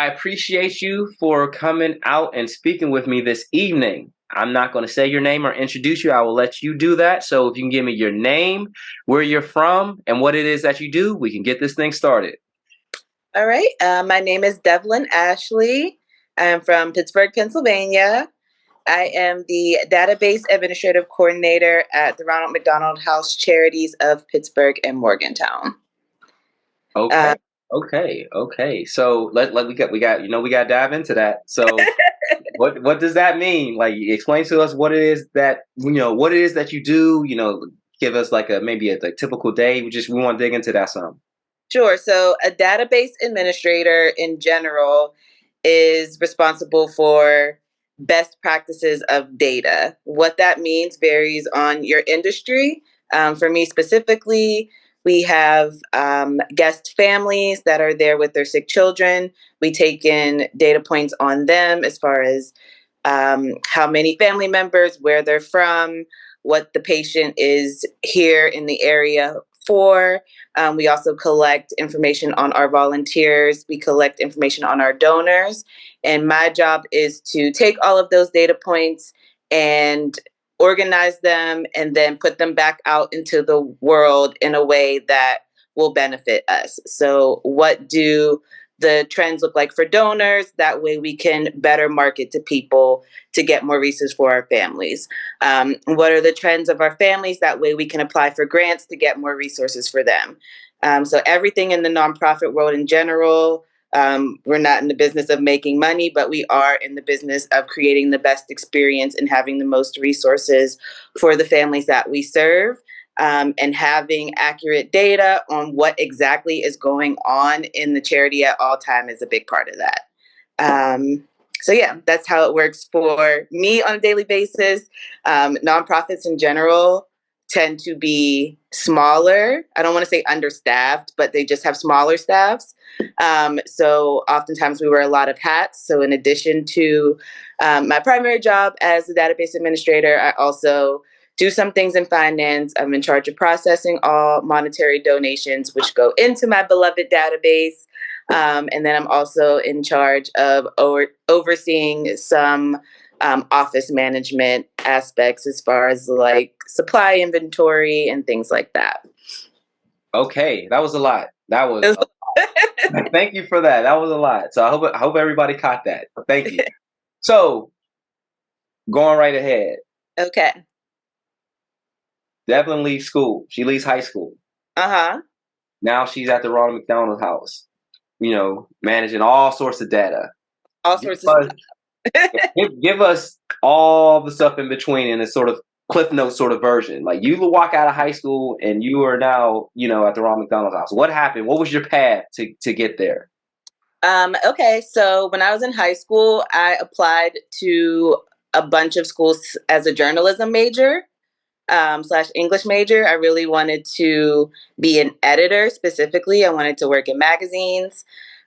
I appreciate you for coming out and speaking with me this evening. I'm not going to say your name or introduce you. I will let you do that. So if you can give me your name, where you're from, and what it is that you do, we can get this thing started. All right. My name is Devlyn Ashley. I'm from Pittsburgh, Pennsylvania. I am the Database Administrative Coordinator at the Ronald McDonald House Charities of Pittsburgh and Morgantown. Okay. Uh, Okay. So we got to dive into that. So what does that mean? Like, explain to us what it is that what it is that you do. Give us like maybe a like, typical day. We want to dig into that some. sure. So, a database administrator in general is responsible for best practices of data. What that means varies on your industry. For me specifically, we have guest families that are there with their sick children. We take in data points on them as far as how many family members, where they're from, what the patient is here in the area for. We also collect information on our volunteers. We collect information on our donors. And my job is to take all of those data points and organize them and then put them back out into the world in a way that will benefit us. So, what do the trends look like for donors? That way we can better market to people to get more resources for our families. What are the trends of our families? That way we can apply for grants to get more resources for them. So everything in the nonprofit world in general, we're not in the business of making money, but we are in the business of creating the best experience and having the most resources for the families that we serve. And having accurate data on what exactly is going on in the charity at all time is a big part of that. So yeah, that's how it works for me on a daily basis. Nonprofits in general tend to be smaller. I don't want to say understaffed, but they just have smaller staffs. So oftentimes we wear a lot of hats. So in addition to my primary job as a database administrator, I also do some things in finance. I'm in charge of processing all monetary donations, which go into my beloved database. And then I'm also in charge of overseeing some office management aspects as far as like supply inventory and things like that. Okay, that was a lot. Thank you for that. That was a lot. So I hope everybody caught that. Thank you. So going right ahead. Okay. Devlyn leaves school. She leaves high school. Uh-huh. Now she's at the Ronald McDonald House, managing all sorts of data. All Give sorts of us, stuff. give us all the stuff in between in a sort of Cliff Notes sort of version. Like you walk out of high school and you are now, at the Ronald McDonald House. What happened? What was your path to get there? Okay, so when I was in high school, I applied to a bunch of schools as a journalism major. Slash English major. I really wanted to be an editor specifically. I wanted to work in magazines.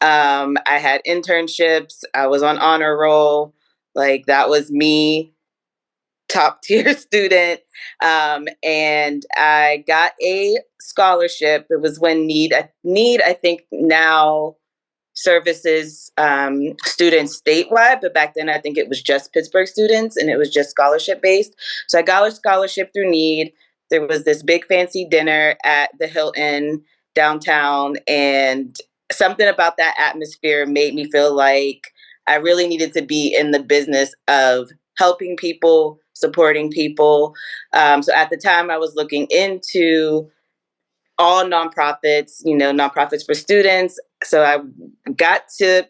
I had internships. I was on honor roll. Like that was me, top tier student. And I got a scholarship. It was when Need I think now services students statewide, but back then I think it was just Pittsburgh students and it was just scholarship based. So I got a scholarship through Need. There was this big fancy dinner at the Hilton downtown, and something about that atmosphere made me feel like I really needed to be in the business of helping people, supporting people. So at the time I was looking into all nonprofits, nonprofits for students. So I got to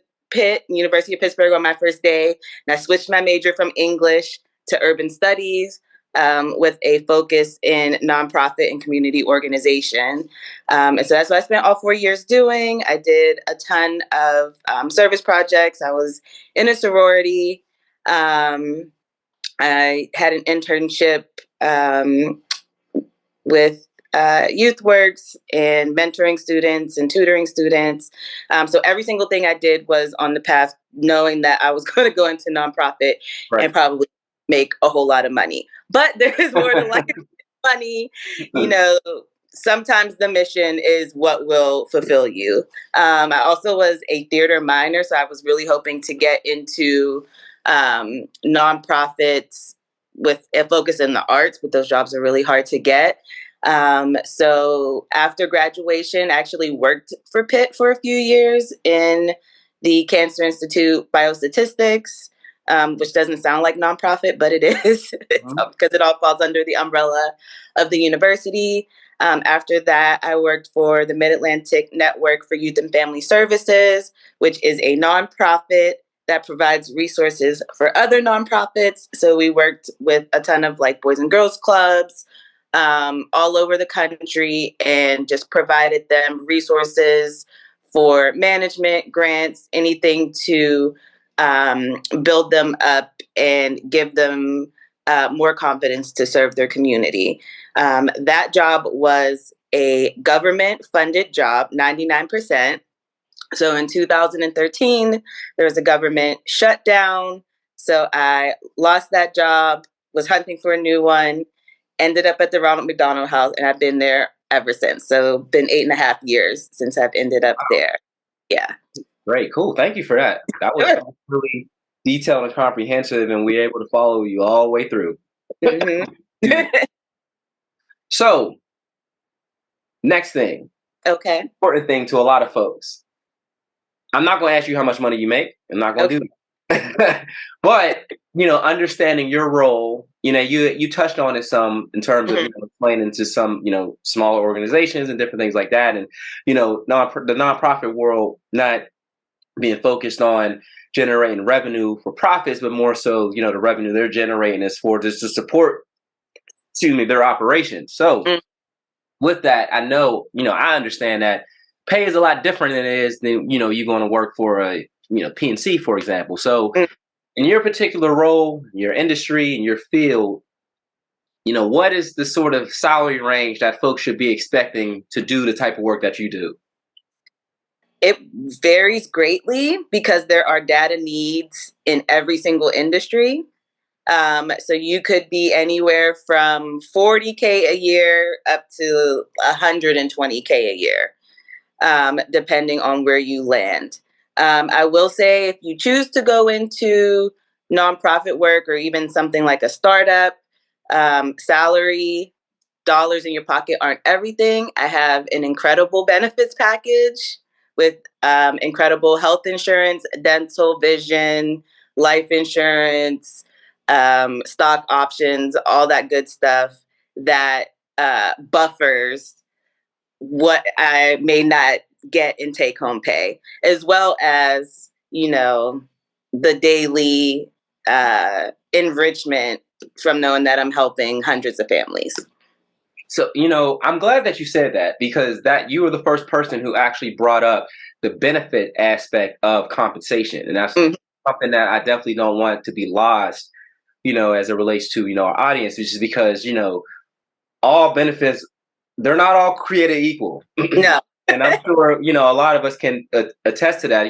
University of Pittsburgh on my first day, and I switched my major from English to urban studies with a focus in nonprofit and community organization. And so that's what I spent all 4 years doing. I did a ton of service projects. I was in a sorority. I had an internship with YouthWorks and mentoring students and tutoring students. So every single thing I did was on the path, knowing that I was going to go into nonprofit Right. and probably make a whole lot of money. But there is more to life than money. sometimes the mission is what will fulfill you. I also was a theater minor, so I was really hoping to get into nonprofits with a focus in the arts, but those jobs are really hard to get. So after graduation, I actually worked for Pitt for a few years in the Cancer Institute Biostatistics, which doesn't sound like nonprofit, but it is because it all falls under the umbrella of the university. After that, I worked for the Mid Atlantic Network for Youth and Family Services, which is a nonprofit that provides resources for other nonprofits. So we worked with a ton of like Boys and Girls Clubs all over the country and just provided them resources for management, grants, anything to build them up and give them more confidence to serve their community. That job was a government funded job, 99%. So in 2013, there was a government shutdown. So I lost that job, was hunting for a new one, ended up at the Ronald McDonald House, and I've been there ever since. So been 8.5 years since I've ended up there. Yeah. Great, cool. Thank you for that. That was Sure. really detailed and comprehensive, and we were able to follow you all the way through. Mm-hmm. So, next thing, Okay. important thing to a lot of folks. I'm not going to ask you how much money you make. I'm not going to do that. But understanding your role, you touched on it some in terms of explaining to some smaller organizations and different things like that, and the nonprofit world not being focused on generating revenue for profits, but more so the revenue they're generating is for just to support, their operations. So with that, I know I understand that pay is a lot different than it is than you're going to work for a PNC, for example. So in your particular role, your industry, and your field, what is the sort of salary range that folks should be expecting to do the type of work that you do? It varies greatly because there are data needs in every single industry. So you could be anywhere from 40K a year up to 120K a year, depending on where you land. I will say if you choose to go into nonprofit work or even something like a startup, salary, dollars in your pocket aren't everything. I have an incredible benefits package with incredible health insurance, dental, vision, life insurance, stock options, all that good stuff that buffers what I may not get in take home pay, as well as, the daily enrichment from knowing that I'm helping hundreds of families. So, I'm glad that you said that, because that you were the first person who actually brought up the benefit aspect of compensation. And that's something that I definitely don't want to be lost, as it relates to, our audience, which is because, all benefits, they're not all created equal. No. And I'm sure, a lot of us can attest to that.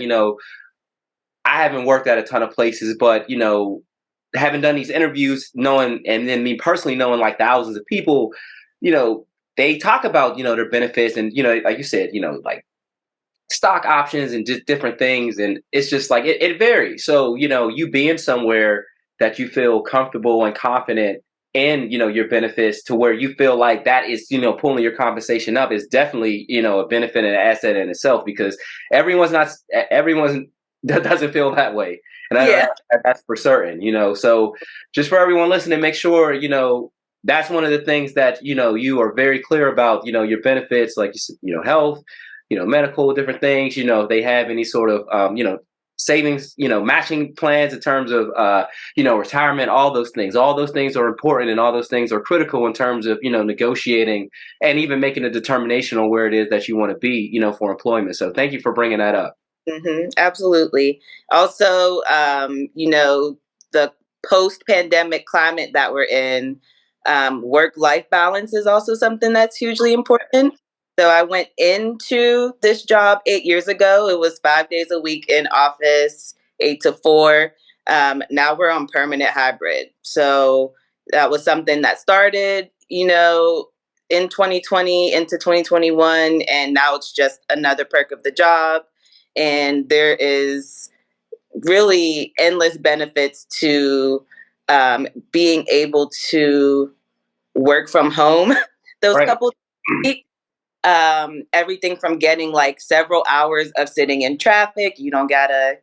I haven't worked at a ton of places, but, having done these interviews, knowing, and then me personally knowing like thousands of people, they talk about, their benefits and, like you said, like stock options and just different things. And it's just like, it varies. So, you being somewhere that you feel comfortable and confident in, your benefits to where you feel like that is, pulling your compensation up is definitely, a benefit and an asset in itself, because everyone doesn't feel that way. And that's for certain, so just for everyone listening, make sure, that's one of the things that, you are very clear about, your benefits, like, health, medical, different things, if they have any sort of, savings, matching plans in terms of, retirement, all those things are important, and all those things are critical in terms of, negotiating and even making a determination on where it is that you want to be, for employment. So thank you for bringing that up. Absolutely. Also, the post-pandemic climate that we're in, work-life balance is also something that's hugely important. So I went into this job 8 years ago. It was 5 days a week in office, 8 to 4. Now we're on permanent hybrid. So that was something that started, in 2020 into 2021, and now it's just another perk of the job. And there is really endless benefits to being able to work from home those Right. couple of weeks. Everything from getting like several hours of sitting in traffic. You don't gotta,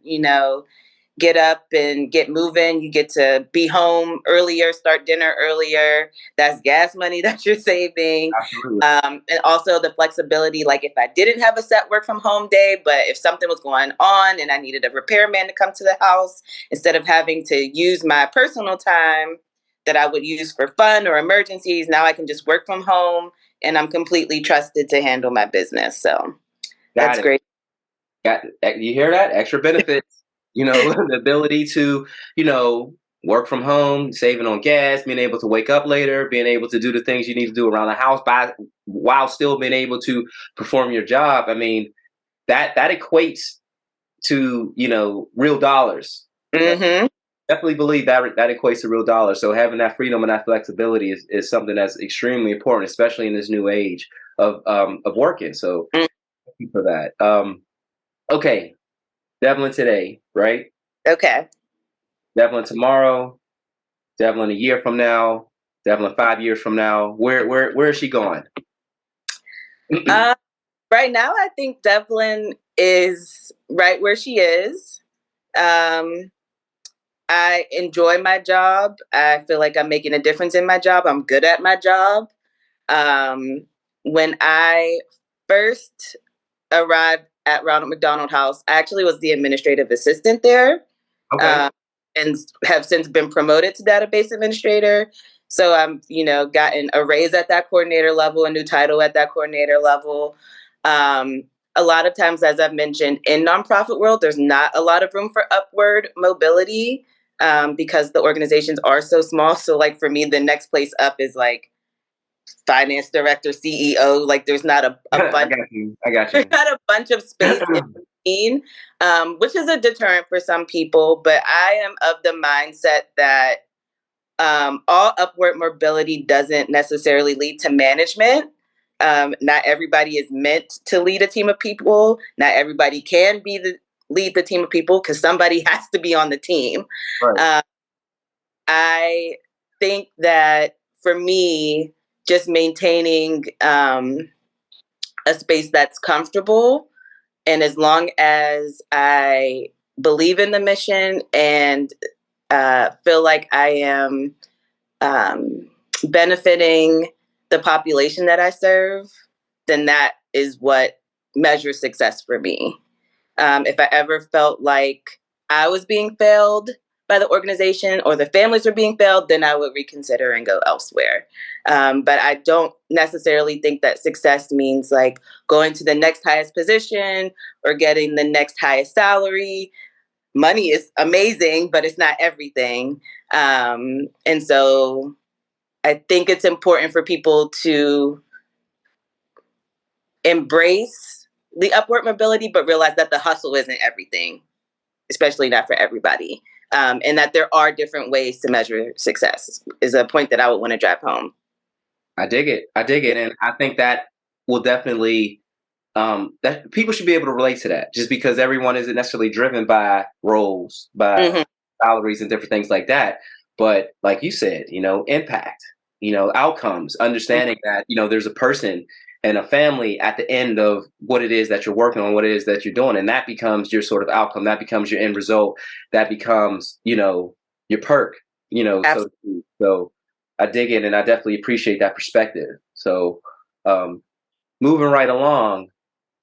get up and get moving. You get to be home earlier, start dinner earlier. That's gas money that you're saving. Absolutely. And also the flexibility, like if I didn't have a set work from home day, but if something was going on and I needed a repairman to come to the house, instead of having to use my personal time that I would use for fun or emergencies, now I can just work from home and I'm completely trusted to handle my business. So Got that's it. great. Got you hear that? Extra benefits. The ability to, you know, work from home, saving on gas, being able to wake up later, being able to do the things you need to do around the house by while still being able to perform your job. I mean, that equates to, real dollars. Like, Mm-hmm. definitely believe that equates to real dollars. So having that freedom and that flexibility is something that's extremely important, especially in this new age of working. So thank you for that. Okay, Devlin today, right? Okay. Devlin tomorrow, Devlin a year from now, Devlin 5 years from now. Where is she going? Uh, right now, I think Devlyn is right where she is. Um, I enjoy my job. I feel like I'm making a difference in my job. I'm good at my job. Um, when I first arrived at Ronald McDonald House, I actually was the administrative assistant there, Okay. uh, and have since been promoted to database administrator. So I'm, gotten a raise at that coordinator level, a new title at that coordinator level. Um, a lot of times, as I've mentioned, in nonprofit world, there's not a lot of room for upward mobility because the organizations are so small. So, like for me, the next place up is like finance director, CEO. Like there's not a I bunch, got you. I got there's you. not a bunch of space in between, which is a deterrent for some people. But I am of the mindset that all upward mobility doesn't necessarily lead to management. Not everybody is meant to lead a team of people. Not everybody can lead the team of people because somebody has to be on the team. Right. Uh, I think that for me, just maintaining a space that's comfortable, and as long as I believe in the mission and feel like I am benefiting the population that I serve, then that is what measures success for me. If I ever felt like I was being failed by the organization or the families were being failed, then I would reconsider and go elsewhere. But I don't necessarily think that success means like going to the next highest position or getting the next highest salary. Money is amazing, but it's not everything. And so I think it's important for people to embrace the upward mobility, but realize that the hustle isn't everything, especially not for everybody. And that there are different ways to measure success is a point that I would want to drive home. I dig it. I dig it, and I think that will definitely that people should be able to relate to that. Just because everyone isn't necessarily driven by roles, by Mm-hmm. salaries, and different things like that. But like you said, impact, outcomes, understanding that there's a person and a family at the end of what it is that you're working on, what it is that you're doing, and that becomes your sort of outcome. That becomes your end result. That becomes your perk. So Absolutely. to speak. So I dig in, and I definitely appreciate that perspective. So um, moving right along,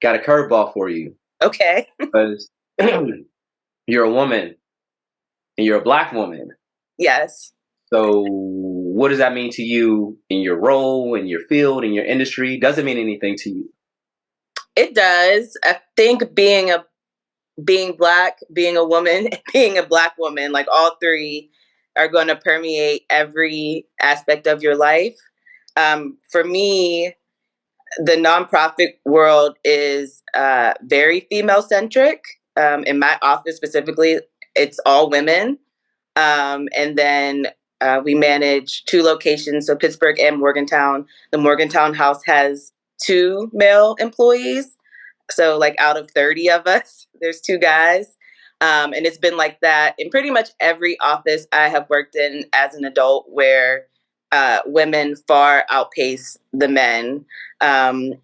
got a curveball for you Okay. because you're a woman and you're a black woman. Yes, So what does that mean to you in your role, in your field, in your industry? Does it mean anything to you? it does. I think being black, being a woman, being a black woman, like all three are going to permeate every aspect of your life. For me, the nonprofit world is very female centric. In my office specifically, it's all women. And then We manage 2 locations, so Pittsburgh and Morgantown. The Morgantown house has 2 male employees. So, like, out of 30 of us, there's 2 guys. And it's been like that in pretty much every office I have worked in as an adult, where women far outpace the men,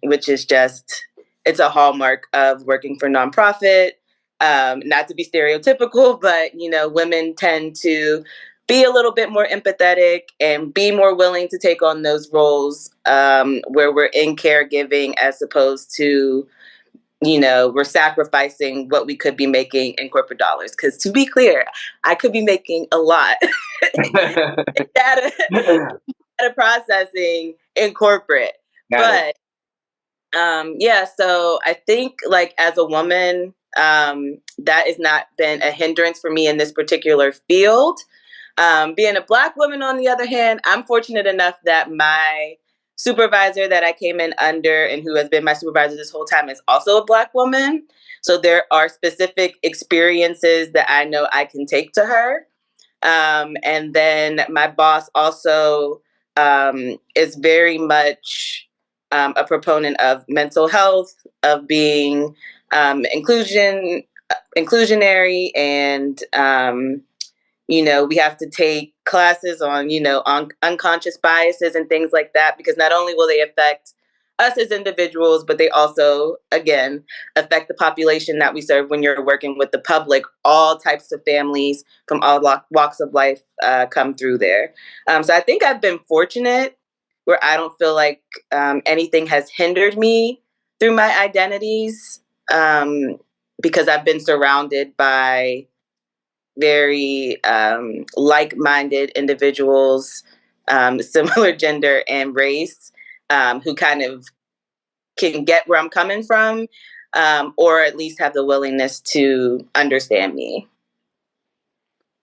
which is just, it's a hallmark of working for nonprofit. Not to be stereotypical, but, women tend to be a little bit more empathetic and be more willing to take on those roles, where we're in caregiving, as opposed to, we're sacrificing what we could be making in corporate dollars. Because, to be clear, I could be making a lot data, data processing in corporate. Got it. But yeah, so I think, like, as a woman, that has not been a hindrance for me in this particular field. Being a Black woman, on the other hand, I'm fortunate enough that my supervisor that I came in under, and who has been my supervisor this whole time, is also a Black woman. So there are specific experiences that I know I can take to her. And then my boss also is very much a proponent of mental health, of being inclusionary, and we have to take classes on unconscious biases and things like that, because not only will they affect us as individuals, but they also, again, affect the population that we serve. When you're working with the public, all types of families from all walks of life come through there. So I think I've been fortunate, where I don't feel like anything has hindered me through my identities, because I've been surrounded by very like-minded individuals, similar gender and race, who kind of can get where I'm coming from, or at least have the willingness to understand me.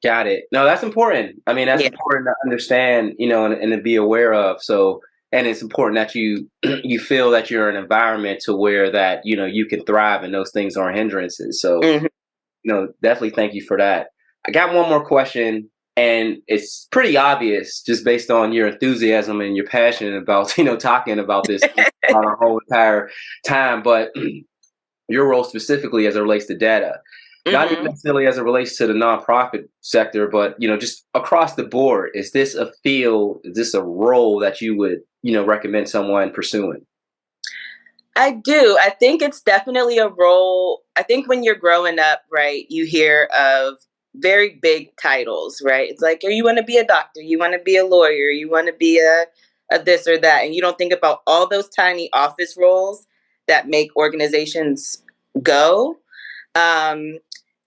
Got it. No, that's important. I mean, that's Yeah. important to understand, and to be aware of. So, and it's important that you you feel that you're in an environment to where that you can thrive, and those things aren't hindrances. So, Mm-hmm. definitely thank you for that. I got one more question, and it's pretty obvious just based on your enthusiasm and your passion about talking about this our whole entire time. But your role specifically as it relates to data, not even Mm-hmm. necessarily as it relates to the nonprofit sector, but just across the board. Is this a field? Is this a role that you would recommend someone pursuing? I do. I think it's definitely a role. I think when you're growing up, right, you hear of very big titles, right? It's like, oh, you want to be a doctor, you want to be a lawyer, you want to be a this or that. And you don't think about all those tiny office roles that make organizations go. Um,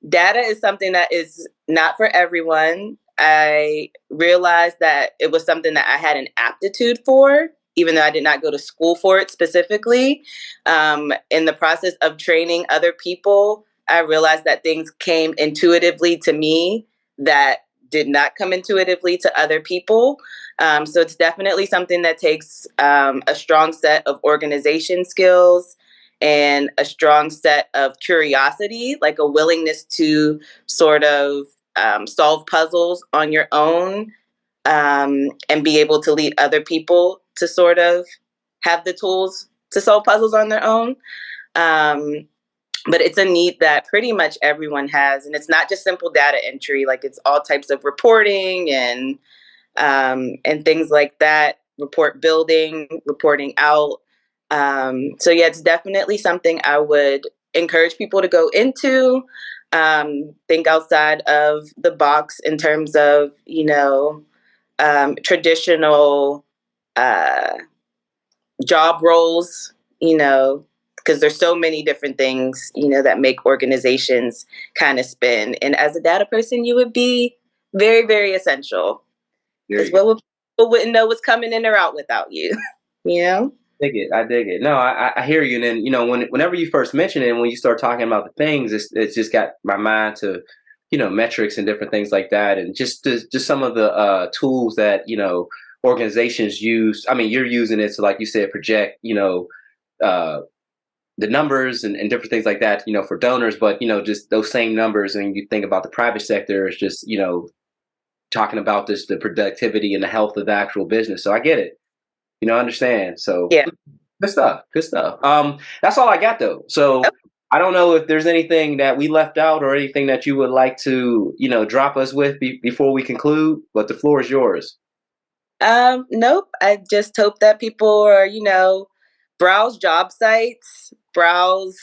Data is something that is not for everyone. I realized that it was something that I had an aptitude for, even though I did not go to school for it specifically. In the process of training other people, I realized that things came intuitively to me that did not come intuitively to other people. So it's definitely something that takes a strong set of organization skills and a strong set of curiosity, like a willingness to sort of solve puzzles on your own, and be able to lead other people to sort of have the tools to solve puzzles on their own. Um, but it's a need that pretty much everyone has. And it's not just simple data entry, like, it's all types of reporting and things like that, report building, reporting out. So yeah, it's definitely something I would encourage people to go into. Think outside of the box in terms of, traditional uh, job roles, because there's so many different things, that make organizations kind of spin. And as a data person, you would be very, very essential, There because you go. people wouldn't know what's coming in or out without you. you know? Dig it. I dig it. No, I hear you. And then whenever you first mention it, and when you start talking about the things, it's just got my mind to metrics and different things like that, and just some of the tools that organizations use. I mean, you're using it to, like you said, project uh, the numbers and different things like that, for donors. But just those same numbers, and you think about the private sector, it's just talking about the productivity and the health of the actual business. So I get it. I understand. So Yeah. good stuff. Good stuff. That's all I got though. So I don't know if there's anything that we left out or anything that you would like to, drop us with before we conclude, but the floor is yours. Nope. I just hope that people are, browse job sites, browse,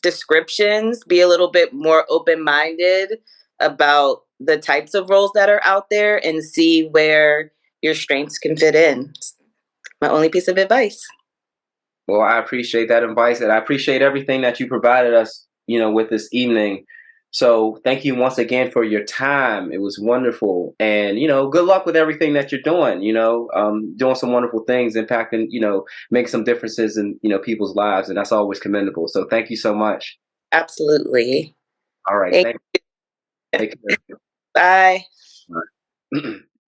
descriptions, be a little bit more open minded about the types of roles that are out there and see where your strengths can fit in. It's my only piece of advice. Well, I appreciate that advice, and I appreciate everything that you provided us, with this evening. So thank you once again for your time. It was wonderful, and good luck with everything that you're doing. Doing some wonderful things, impacting, make some differences in people's lives, and that's always commendable. So thank you so much. Absolutely. All right, Thank thank you. Take care. Bye. All right.